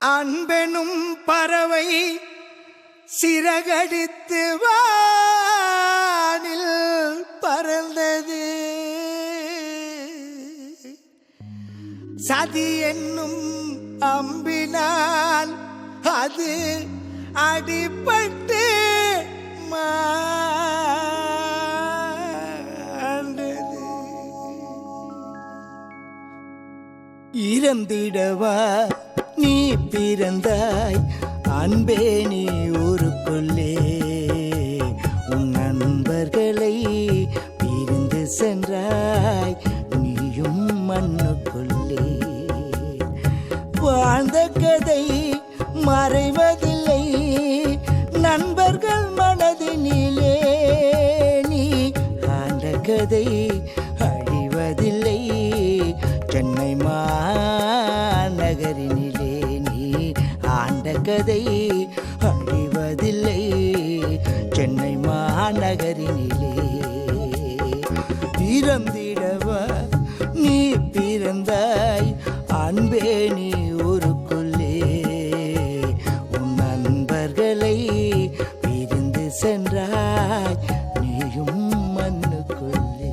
அன்பெனும் பறவை சிறகடித்து வானில் பறந்தது. சதி என்னும் அம்பினால் அது அடிபட்டு மாண்டது. இறந்திடவா நீ பிறந்தாய் அன்பே நீ ஊருக்குள்ளே, உன் நண்பர்களை பிரிந்து சென்றாய் நீயும் மண்ணுக்குள்ளே. வாழ்ந்த கதை மறைவதில்லை நண்பர்கள் மனதினிலே, நீ ஆண்ட கதை அழிவதில்லை சென்னை மாநகரினிலே. நீ ஆண்ட கதை அழிவதில்லை சென்னை மாநகரினிலே. இறந்திடவா நீ பிறந்தாய் அன்பே நீ ஊருக்குள்ளே, உன் நண்பர்களை பிரிந்து சென்றாய் நீயும் மண்ணுக்குள்ளே.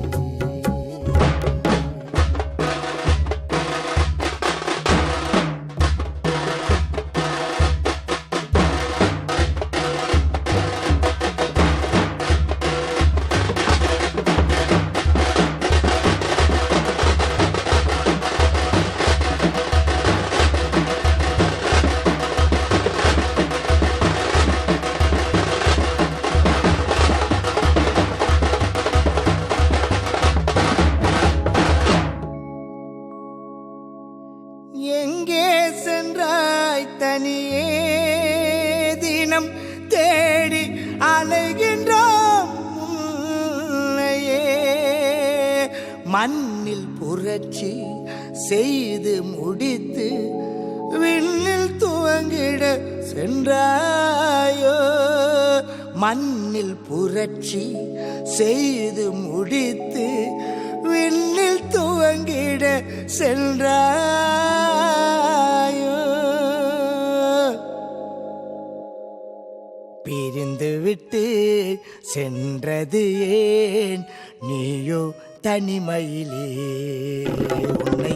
எங்கே சென்றாய் தனியே தினம் தேடி அலைகின்றோம் உன்னையே. மண்ணில் புரட்சி செய்து முடித்து விண்ணில் துவங்கிட சென்றாயோ. மண்ணில் புரட்சி செய்து முடித்து விண்ணில் துவங்கிட சென்றாயோ. பிரிந்து விட்டு சென்றது ஏன் நீயோ தனிமையிலே, உன்னை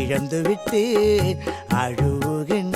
இழந்து விட்டு அழுகின்ற